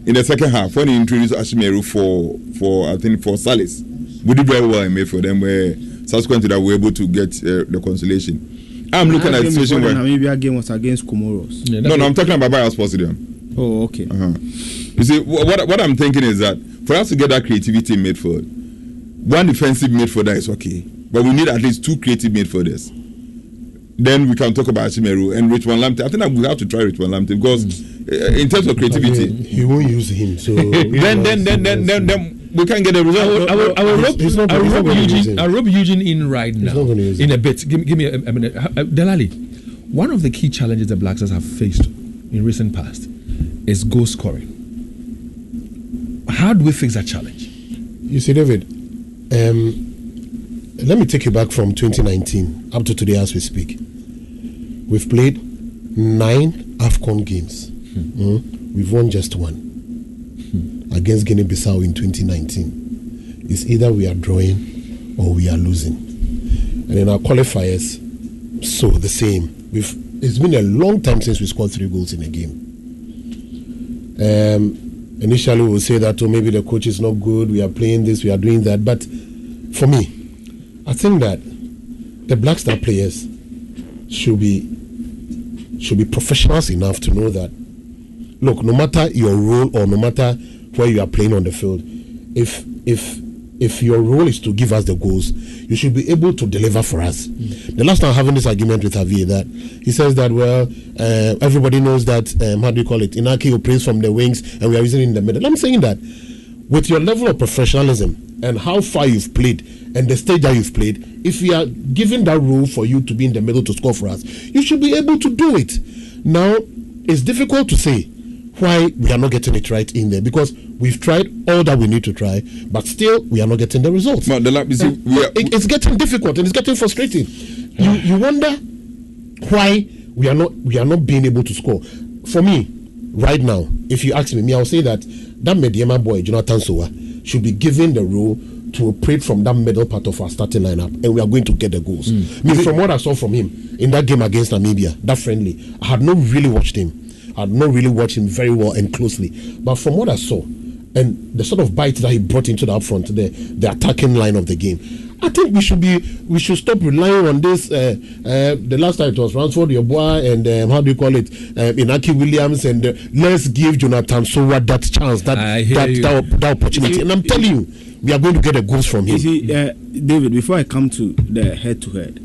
In the second half, when he introduced Ashimeru for Salis, we did very well in midfield, and subsequent to that, we were able to get the consolation. I'm looking at the situation where the Namibia game was against Comoros. Yeah, no, I'm talking about Baba Sports Stadium. Oh, okay. You see, what I'm thinking is that for us to get that creativity in midfield, one defensive midfielder is okay. But we need at least two creative midfielders. Then we can talk about Ashimeru and Richmond Lamptey. I think that we have to try Richmond Lamptey because in terms of creativity, he won't use him. So then we can get a result. I will rope Eugene in right now in a bit. Give me a minute. Delali, one of the key challenges the Black Stars have faced in recent past is goal scoring. How do we fix that challenge? You see, David, let me take you back from 2019 up to today as we speak. We've played 9 Afcon games. We've won just one against Guinea-Bissau in 2019. It's either we are drawing or we are losing. And in our qualifiers, so the same. It's been a long time since we scored 3 goals in a game. Initially, we'll say that maybe the coach is not good, we are playing this, we are doing that. But for me, I think that the Black Star players should be professionals enough to know that, look, no matter your role or no matter where you are playing on the field, if your role is to give us the goals, you should be able to deliver for us. The last time I'm having this argument with Javier, that he says that, well, everybody knows that, how do you call it, Inaki operates from the wings and we are using it in the middle. I'm saying that with your level of professionalism and how far you've played and the stage that you've played, if we are given that role for you to be in the middle to score for us, you should be able to do it. Now, it's difficult to say why we are not getting it right in there, because we've tried all that we need to try, but still we are not getting the results. But it's getting difficult and it's getting frustrating. You wonder why we are not being able to score. For me, right now, if you ask me, I'll say that Mediema boy, Jonathan Sowa, should be given the role to operate from that middle part of our starting lineup, and we are going to get the goals. From what I saw from him in that game against Namibia, that friendly, I had not really watched him. Very well and closely. But from what I saw, and the sort of bite that he brought into the upfront, the attacking line of the game, I think we should stop relying on this. The last time it was Ransford Yeboah and how do you call it, Inaki Williams, and let's give Jonathan Sowa that chance, that opportunity. And I'm telling you, we are going to get the goals from him. You see, David, before I come to the head-to-head,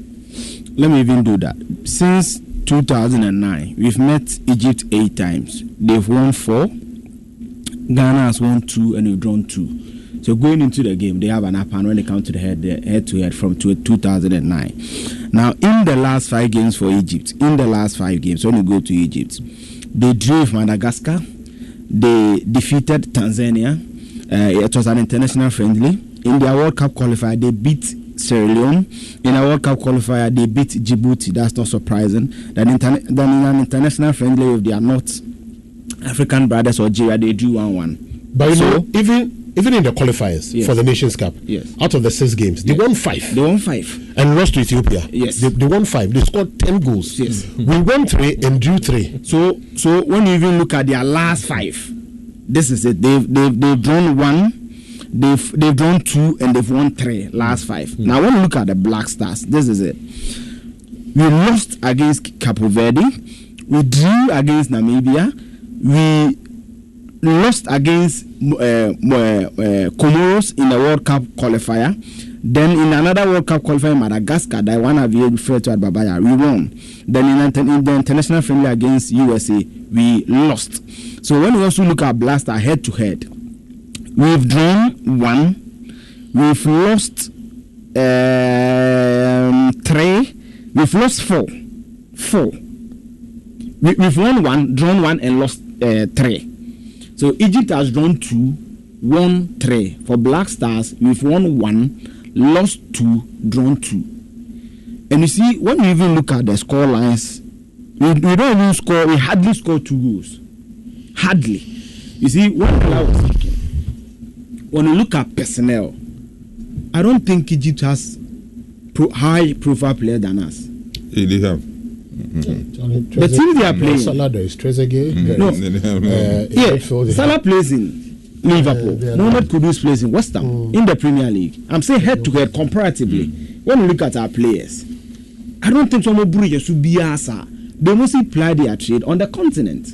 let me even do that. Since 2009, we've met Egypt 8 times. They've won 4. Ghana has won 2 and we've drawn 2. So going into the game, they have an upper hand when they come to the head-to-head from 2009. Now, in the last 5 games for Egypt, when you go to Egypt, they drew with Madagascar, they defeated Tanzania. It was an international friendly. In their World Cup qualifier, they beat Sierra Leone. In a World Cup qualifier, they beat Djibouti. That's not surprising. Then in an international friendly with their North African brothers, Algeria, they drew 1-1. But even in the qualifiers for the Nations Cup, out of the 6 games, they won 5. They won 5 and lost to Ethiopia. Yes, they won 5. They scored 10 goals. Yes, we won 3 and drew 3. So when you even look at their last 5, this is it. They've drawn 1. They've drawn 2 and they've won 3 last 5. Now when you look at the Black Stars, this is it. We lost against Cape Verde. We drew against Namibia. We lost against Comoros in the World Cup qualifier. Then in another World Cup qualifier, Madagascar, that one have referred to at Babaya, we won. Then in the international friendly against USA, we lost. So when we also look at Blaster head to head, we've drawn 1, we've lost 3, we've lost 4. We've won 1, drawn 1, and lost 3. So Egypt has drawn 2, won 3. For Black Stars, we've won 1, lost 2, drawn 2. And you see, when you even look at the score lines, we don't even score. We hardly score 2 goals. Hardly. You see, when I was speaking, when you look at personnel, I don't think Egypt has high-profile player than us. Yeah, they have. The team they are playing. Salah, there is Trezeguet. Salah plays in Liverpool. Mohamed Kudus plays in West Ham in the Premier League. I'm saying head-to-head comparatively. When you look at our players, I don't think someone should be asa. They mostly ply their trade on the continent,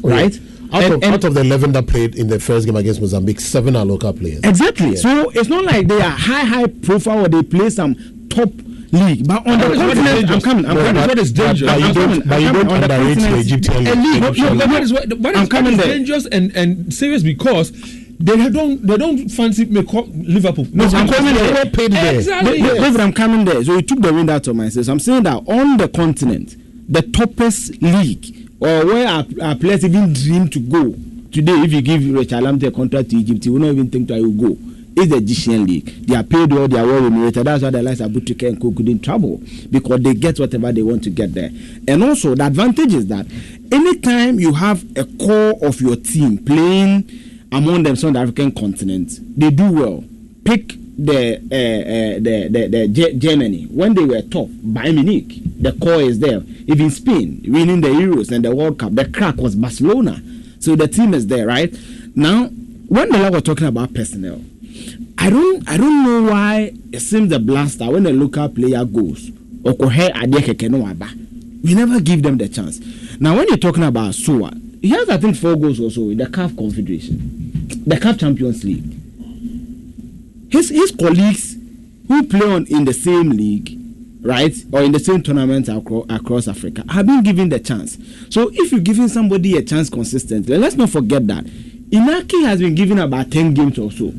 right? Out of the 11 that played in the first game against Mozambique, 7 are local players. Exactly. Yeah. So it's not like they are high profile or they play some top league. But on the continent, I'm coming. What is dangerous? But you don't underrate the Egyptian league. What is dangerous and serious because they don't fancy Liverpool. No, I'm coming there. Exactly. David, I'm coming there. So you took the wind out of my sails. I'm saying that on the continent, the toppest league, or where our players even dream to go today, if you give Richard Lamte a contract to Egypt, he will not even think that he will go. It's the Egyptian league. They are paid well, they are well remunerated. That's why the likes of Abutrike and Cook couldn't travel, because they get whatever they want to get there. And also, the advantage is that anytime you have a core of your team playing among themselves on the African continent, they do well. Pick the Germany when they were top. Bayern Munich, the core is there. Even Spain winning the Euros and the World Cup, the crack was Barcelona. So the team is there, right? Now, when the was talking about personnel, I don't know why it seems the Blaster when a local player goes, we never give them the chance. Now, when you're talking about Soa, he has I think 4 goals also in the CAF Confederation, the CAF Champions League. His colleagues who play in the same league, right, or in the same tournaments across Africa have been given the chance. So if you're giving somebody a chance consistently, let's not forget that Inaki has been given about 10 games or so.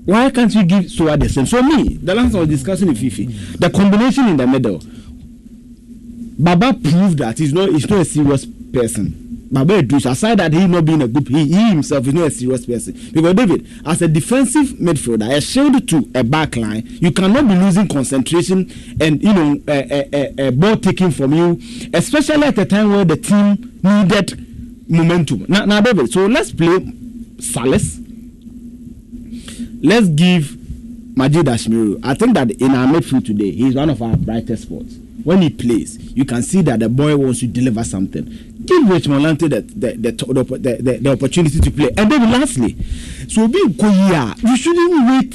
Why can't you give Soa the same? So the last I was discussing with Fifi, the combination in the middle, Baba proved that he's not a serious person. Baba Edouce, aside that he not being a good, he himself is not a serious person. Because David, as a defensive midfielder, a shield to a back line, you cannot be losing concentration and a ball taking from you, especially at the time where the team needed momentum. Now David, so let's play Salas. Let's give Majid Ashmiru. I think that in our midfield today, he's one of our brightest spots. When he plays, you can see that the boy wants to deliver something. Give Rich Molante the opportunity to play. And then lastly, so being Koya, you shouldn't wait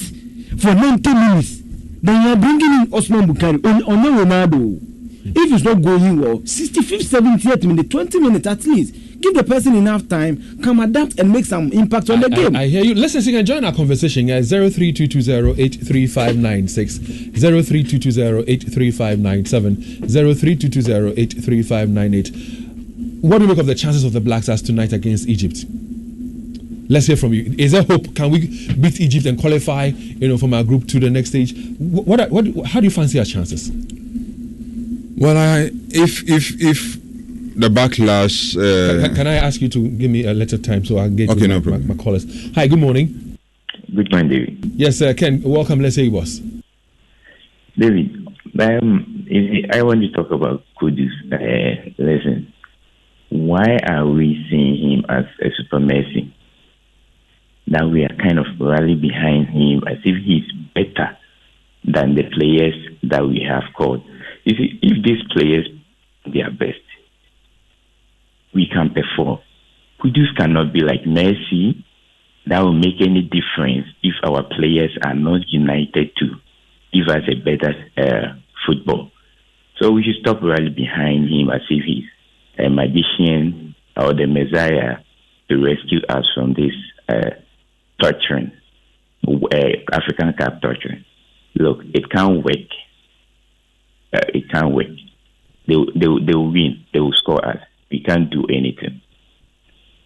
for 90 minutes. Then you are bringing in Osman Bukari on Ronaldo. If it's not going well, 65th, 70th minute, 20 minutes at least. Give the person enough time, come adapt and make some impact on the game. I hear you. Listen, so you can join our conversation. 03220-83596, 03220-83597, 03220-83598. What do you make of the chances of the Black Stars tonight against Egypt? Let's hear from you. Is there hope? Can we beat Egypt and qualify, from our group to the next stage? How do you fancy our chances? Well, if the backlash. Can I ask you to give me a little time so I'll get my callers? Hi, good morning. Good morning, David. Yes, Ken, welcome. Let's say boss. David, I want to talk about Kudus. Listen, why are we seeing him as a super Messi? Now we are kind of rally behind him as if he's better than the players that we have called. You see, if these players do their best, we can perform. Kudus cannot be like Messi. That will make any difference if our players are not united to give us a better football. So we should stop rallying behind him as if he's a magician or the Messiah to rescue us from this torturing, African Cup torturing. Look, it can't work. It can't work. They will win. They will score us. We can't do anything.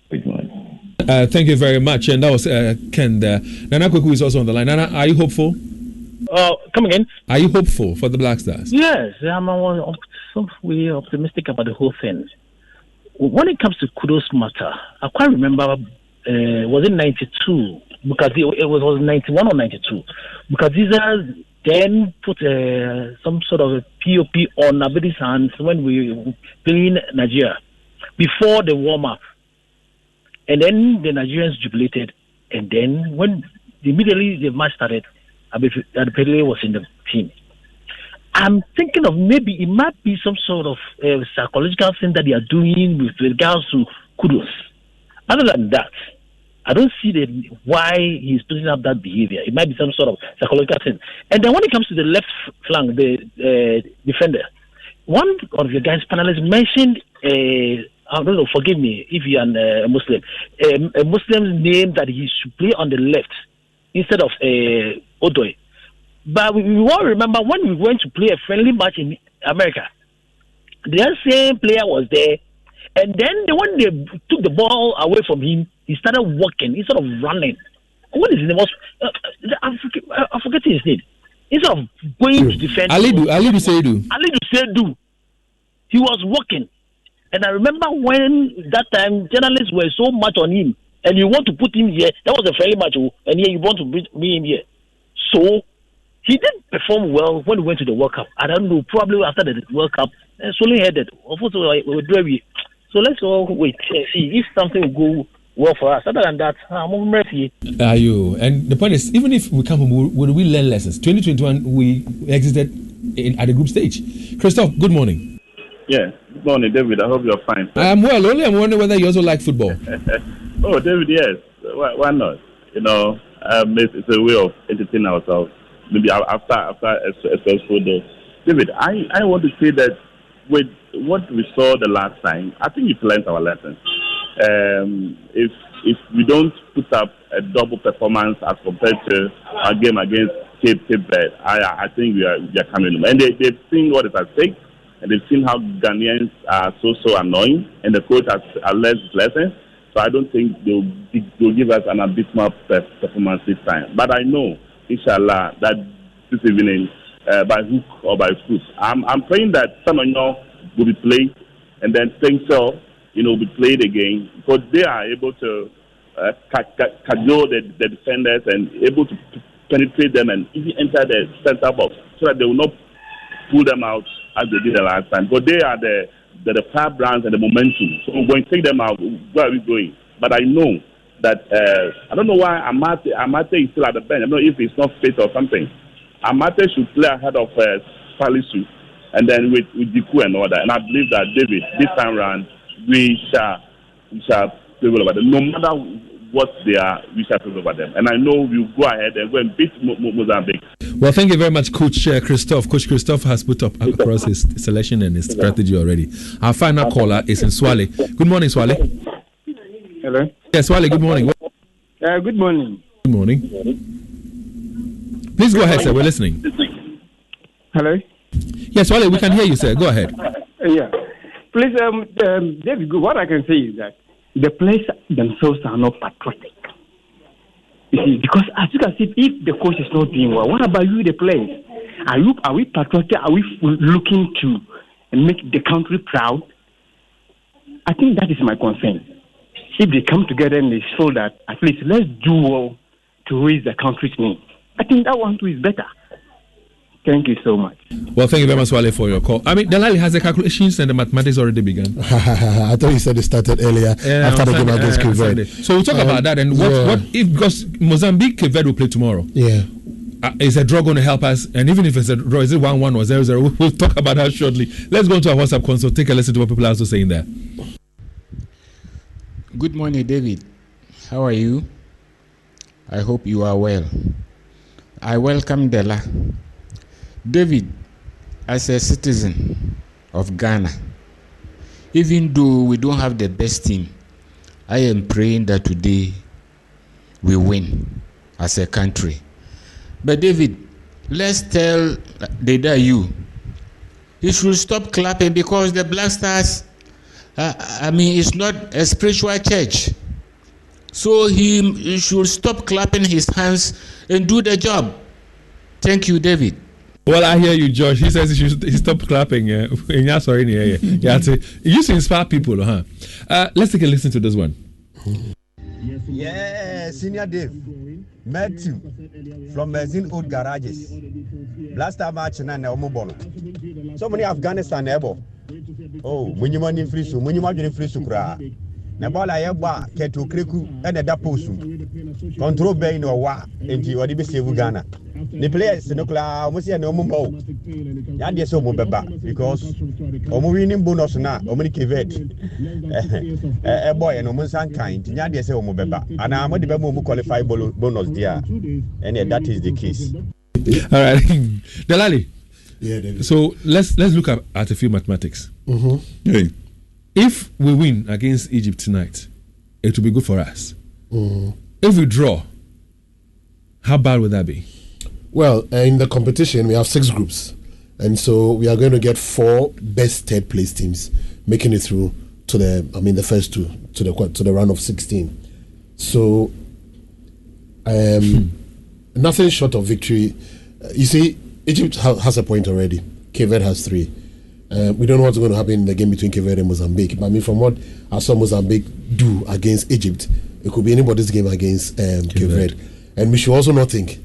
Good morning. Thank you very much. And that was Ken there. Nana Kweku is also on the line. Nana, are you hopeful? Come again? Are you hopeful for the Black Stars? Yes, I'm some way optimistic about the whole thing. When it comes to Kudos matter, I quite remember, was it 92? Because it was 91 or 92. Because these are then put some sort of a POP on Abedi's hands when we were playing Nigeria before the warm-up. And then the Nigerians jubilated. And then when immediately the match started, Abedi was in the team. I'm thinking of maybe it might be some sort of psychological thing that they are doing with regards to Kudos. Other than that, I don't see why he's putting up that behavior. It might be some sort of psychological thing. And then when it comes to the left flank, the defender, one of your guys panelists mentioned, I don't know, forgive me if you're a Muslim, a Muslim's name that he should play on the left instead of Odoi. But we all remember when we went to play a friendly match in America, the same player was there. And then when they took the ball away from him, he started walking instead of running. What is his name? I forget his name. Instead of going to defend. Alidu Seidu. He was walking. And I remember when that time journalists were so much on him, and you want to put him here. That was a friendly match, and here you want to bring him here. So he didn't perform well when we went to the World Cup. I don't know, probably after the World Cup, solely headed. So let's all wait and see if something will go well for us. Other than that, I'm ready. Are you? And the point is, even if we come home, will we learn lessons? 2021, we exited at the group stage. Christoph, good morning. Yeah, good morning, David. I hope you're fine. I am well. Only I'm wondering whether you also like football. Oh, David, yes. Why not? You know, it's a way of entertaining ourselves. Maybe after a successful day. David, I want to say that with what we saw the last time, I think we've learned our lessons. If we don't put up a double performance as compared to our game against Cape Verde, I think we are coming home. And they've seen what is at stake, and they've seen how Ghanaians are so annoying, and the coach has learned his lessons. So I don't think they'll give us an abysmal performance this time. But I know, inshallah, that this evening, by hook or by crook, I'm praying that Samanyo will be played, and then Stengsel, will be played again, because they are able to cajole the defenders and able to penetrate them and even enter the center box, so that they will not pull them out as they did the last time. But they are the firebrands and the momentum. So when we take them out, where are we going? But I know that I don't know why Amate is still at the bench. I don't know if it's not fit or something. Amate should play ahead of Palisu, and then with Diku and all that. And I believe that, David, this time around we shall prevail over them. No matter what they are, we shall prevail over them. And I know we'll go ahead and go and beat Mozambique. Well, thank you very much, Coach Christoph. Coach Christoph has put up across his selection and his strategy already. Our final caller is in Swale. Good morning, Swale. Hello. Yes, Swale, good morning. Good morning. Good morning. Please go ahead, sir. We're listening. Hello. Yes, Swale, we can hear you, sir. Go ahead. Yeah. Please, David, what I can say is that the players themselves are not patriotic. You see, because as you can see, if the coach is not doing well, what about you, the players? Are we patriotic? Are we looking to and make the country proud. I think that is my concern. If they come together and they show that at least let's do well to raise the country's name, I think that one too is better. Thank you so much. Well, thank you very much, Wale, for your call. I mean, Delali, has the calculations and the mathematics already begun? I thought you said it started earlier after the game against Cape Verde. So we'll talk about that. And what if, because Mozambique, Cape Verde will play tomorrow. Yeah. Is a draw going to help us? And even if it's a draw, is it 1-1 or 0-0? We'll talk about that shortly. Let's go to our WhatsApp console. Take a listen to what people are also saying there. Good morning, David. How are you? I hope you are well. I welcome Dela. David, as a citizen of Ghana, even though we don't have the best team, I am praying that today we win as a country. But David, let's tell Dedayu, he should stop clapping because the Black Stars, it's not a spiritual church. So he should stop clapping his hands and do the job. Thank you, David. Well, I hear you, George. He says he should stop clapping. Yeah, sorry, yeah. It used to inspire people, huh? Let's take a listen to this one. Yeah, Senior Dave, Matthew from Mazin Old Garages. Last time match na Omobolo. So many Afghanistan ebo. Oh, when you money free so, when you money free so kra. Na ball aye ba keto kreku e na da posu. Control bay no wa enti odi be save Ghana. The players no kla almost say no mo. Ya dey so mo beba because omo winning bonus na omo ni kevet. Boy no mo san kind. Ya dey say omo beba. And am dey be mo qualify bonus there. And that is the case. All right. Delali. Yeah, David. So let's look at a few mathematics. Mm-hmm. Hey. If we win against Egypt tonight, it will be good for us. Mm-hmm. If we draw, how bad would that be? Well, in the competition, we have 6 groups. And so we are going to get 4 best third place teams making it through to the first 2 to the round of 16. So nothing short of victory. You see, Egypt has a point already. Cape Verde has 3. We don't know what's going to happen in the game between Cape Verde and Mozambique. But I mean, from what I saw Mozambique do against Egypt, it could be anybody's game against Cape Verde. And we should also not think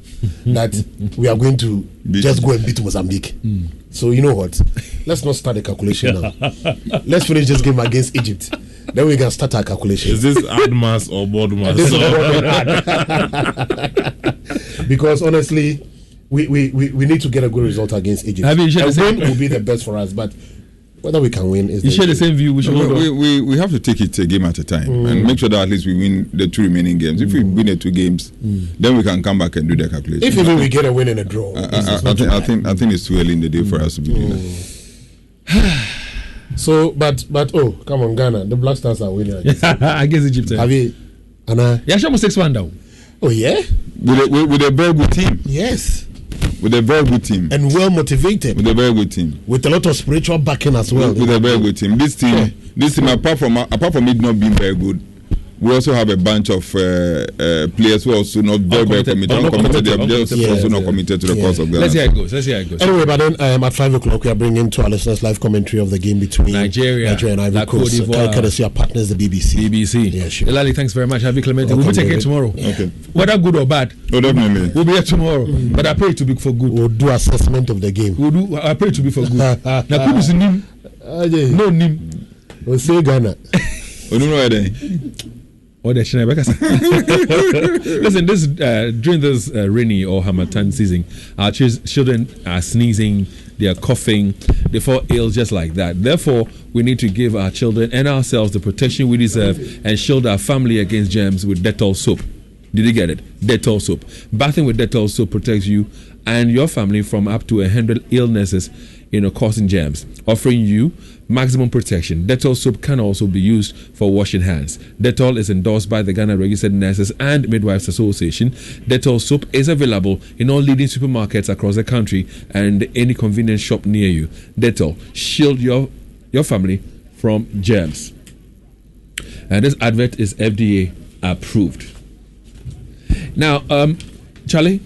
that we are going to just go and beat Mozambique. So you know what? Let's not start the calculation now. Let's finish this game against Egypt. Then we can start our calculation. Is this add mass or board mass? This is because honestly, we need to get a good result against Egypt. A win will be the best for us, but whether we can win is. You share the same view. We have to take it a game at a time and make sure that at least we win the 2 remaining games. If we win the 2 games, then we can come back and do the calculation. If even we get a win and a draw, I think it's too early in the day for us to be doing that. So, but oh, come on, Ghana, the Black Stars are winning against Egypt. Have you? Anna? Yeah, almost 6-1 down. Oh yeah, with a very good team. Yes. With a very good team. And well motivated. With a very good team. With a lot of spiritual backing as well. With a very good team. This team, apart from it not being very good, we also have a bunch of players who are also not very committed. They're also not committed to the cause of Ghana. Let's see how it goes. Anyway, but then at 5 o'clock we are bringing to our listeners live commentary of the game between Nigeria and Ivory Coast. Courtesy our partners, the BBC. Yeah, sure. Elali, thanks very much. Happy Clemente. We'll be taking it tomorrow. Okay. Whether good or bad. Oh, definitely. We'll be here tomorrow. But I pray it to be for good. We'll do assessment of the game. I pray it to be for good. Now, good is Nim. No Nim. We'll say Ghana. Listen, during this rainy or Hamatan season, our children are sneezing, they are coughing, they fall ill just like that. Therefore, we need to give our children and ourselves the protection we deserve and shield our family against germs with Dettol soap. Did you get it? Dettol soap. Bathing with Dettol soap protects you and your family from up to 100 illnesses, causing germs, offering you maximum protection. Dettol soap can also be used for washing hands. Dettol is endorsed by the Ghana Registered Nurses and Midwives Association. Dettol soap is available in all leading supermarkets across the country and any convenience shop near you. Dettol, shield your family from germs. And this advert is FDA approved. Now, Charlie,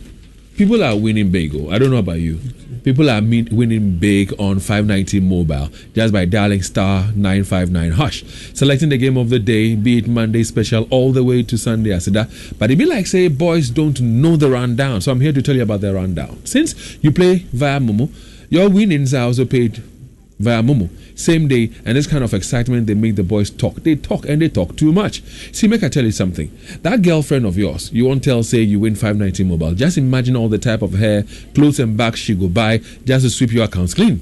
people are winning bagel. I don't know about you. People are winning big on 590 mobile just by dialing star 959 hash, selecting the game of the day, be it Monday special all the way to Sunday Asida. But it be like say boys don't know the rundown, so I'm here to tell you about the rundown. Since you play via Momo, your winnings are also paid via Momo same day, and this kind of excitement they make the boys talk. They talk and they talk too much. See, make I tell you something. That girlfriend of yours, you won't tell say you win 590 mobile. Just imagine all the type of hair, clothes and bags she go buy just to sweep your accounts clean.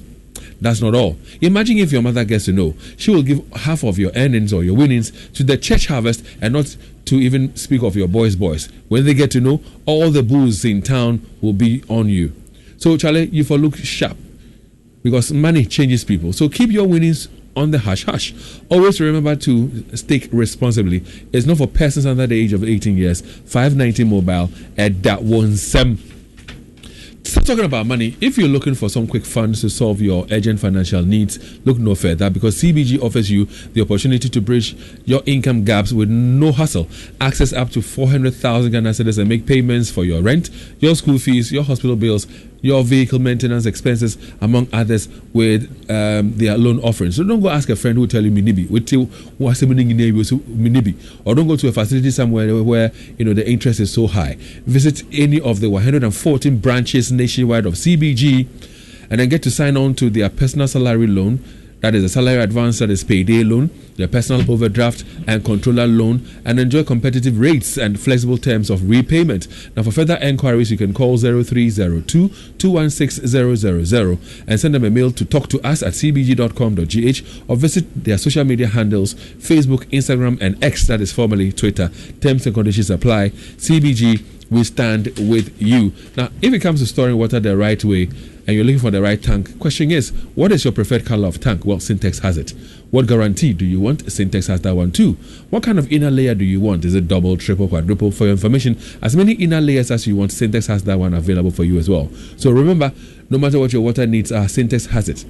That's not all. Imagine if your mother gets to know, she will give half of your earnings or your winnings to the church harvest, and not to even speak of your boys. When they get to know, all the booze in town will be on you. So Charlie, you for look sharp, because money changes people. So keep your winnings on the hush. Always remember to stake responsibly. It's not for persons under the age of 18 years. 590 mobile at that one sem. Still talking about money, if you're looking for some quick funds to solve your urgent financial needs, look no further, because CBG offers you the opportunity to bridge your income gaps with no hassle. Access up to 400,000 Ghana cedis and make payments for your rent, your school fees, your hospital bills, your vehicle maintenance expenses, among others, with their loan offerings. So don't go ask a friend who will tell you Minibi, or don't go to a facility somewhere where the interest is so high. Visit any of the 114 branches nationwide of CBG, and then get to sign on to their personal salary loan. That is a salary advance, that is payday loan, the personal overdraft and controller loan, and enjoy competitive rates and flexible terms of repayment. Now, for further enquiries, you can call 0302-216-000 and send them a mail to talktous@cbg.com.gh, or visit their social media handles, Facebook, Instagram, and X, that is formerly Twitter. Terms and conditions apply. CBG, we stand with you. Now, if it comes to storing water the right way, and you're looking for the right tank, question is, what is your preferred color of tank? Well, Syntex has it. What guarantee do you want? Syntex has that one too. What kind of inner layer do you want? Is it double, triple, quadruple? For your information, as many inner layers as you want, Syntex has that one available for you as well. So remember, no matter what your water needs are, Syntex has it.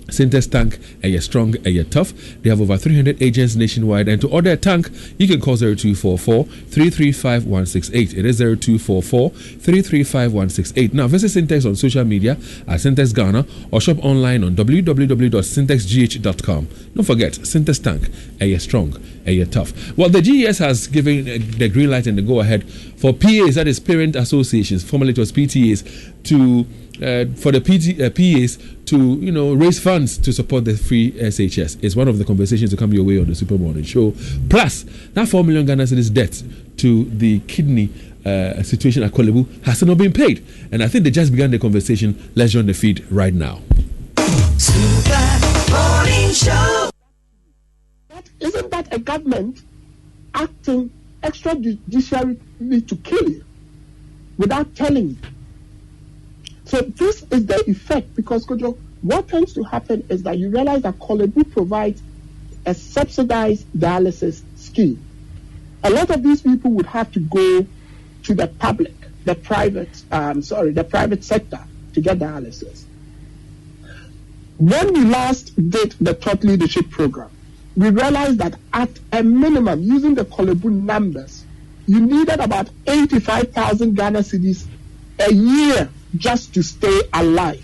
Syntex tank, and you're strong and you're tough. They have over 300 agents nationwide, and to order a tank, you can call 0244-335-168. It is 0244-335-168. Now visit Syntex on social media at Syntex Ghana, or shop online on www.syntexgh.com. Don't forget, Syntex tank, and you're strong and you're tough. Well, the GES has given the green light and the go ahead for PAs, that is parent associations, formerly it was PTAs, to for the PAs to raise funds to support the free SHS. It's one of the conversations to come your way on the Super Morning Show. Plus, that 4 million Ghana cedis debt to the kidney situation at Kolebu has not been paid, and I think they just began the conversation. Let's join the feed right now. Super Morning Show. Isn't that a government acting extrajudicially to kill you without telling you? So this is the effect, because Kojo, what tends to happen is that you realize that Kolebu provides a subsidized dialysis scheme. A lot of these people would have to go to the private sector to get dialysis. When we last did the Thought Leadership Program, we realized that at a minimum, using the Kolebu numbers, you needed about 85,000 Ghana cedis a year just to stay alive.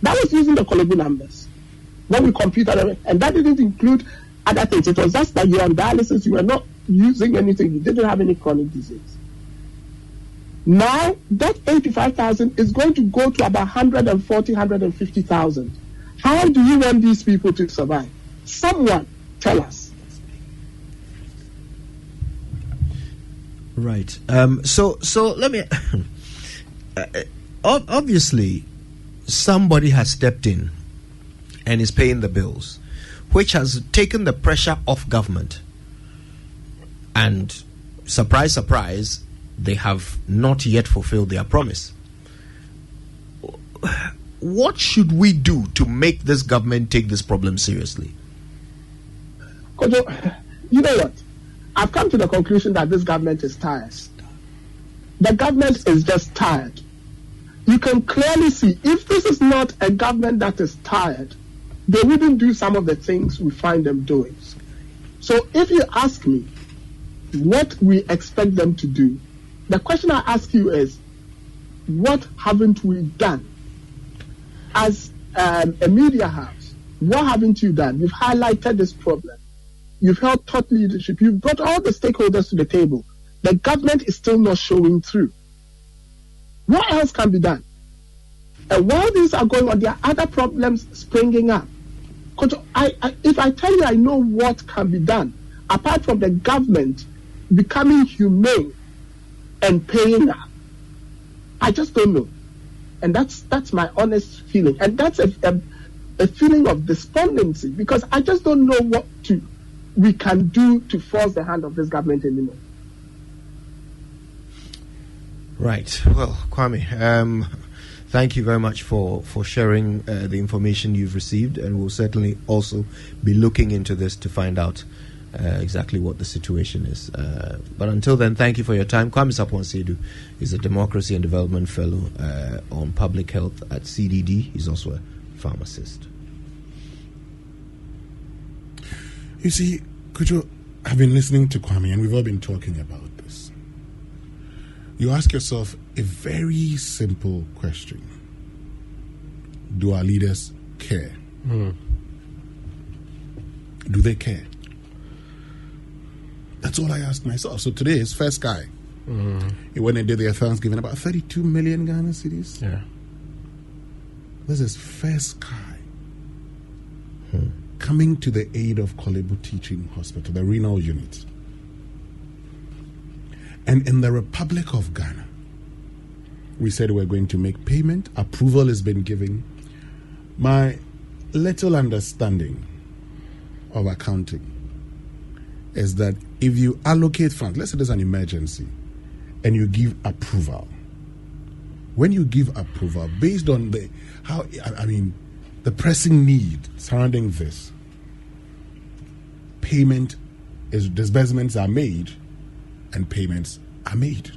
That was using the Kolebu numbers when we computed it, and that didn't include other things. It was just that you're on dialysis, you were not using anything, you didn't have any chronic disease. Now that 85,000 is going to go to about 140, 150,000. How do you want these people to survive? Someone tell us. Right. So let me. Obviously, somebody has stepped in and is paying the bills, which has taken the pressure off government. And surprise, surprise, they have not yet fulfilled their promise. What should we do to make this government take this problem seriously? Kojo, you know what? I've come to the conclusion that this government is tired. The government is just tired. You can clearly see, if this is not a government that is tired, they wouldn't do some of the things we find them doing. So if you ask me what we expect them to do, the question I ask you is, what haven't we done? as a media house, what haven't you done? You've highlighted this problem. You've held thought leadership. You've brought all the stakeholders to the table. The government is still not showing through. What else can be done? And while these are going on, there are other problems springing up. If I tell you I know what can be done, apart from the government becoming humane and paying up, I just don't know. And that's my honest feeling. And that's a feeling of despondency, because I just don't know what we can do to force the hand of this government anymore. Right. Well, Kwame, thank you very much for sharing the information you've received, and we'll certainly also be looking into this to find out exactly what the situation is. But until then, thank you for your time. Kwame Sapon-Sedu is a Democracy and Development Fellow on Public Health at CDD. He's also a pharmacist. You see, Kujo, I've been listening to Kwame, and we've all been talking about this. You ask yourself a very simple question. Do our leaders care? Do they care? That's all I asked myself. So today is First Sky. When they did their Thanksgiving, about 32 million Ghana cedis. Yeah. This is First Sky coming to the aid of Kolebu Teaching Hospital, the renal unit. And in the Republic of Ghana, we said we're going to make payment. Approval has been given. My little understanding of accounting is that if you allocate funds, let's say there's an emergency, and you give approval, when you give approval based on the pressing need surrounding this, disbursements are made and payments are made.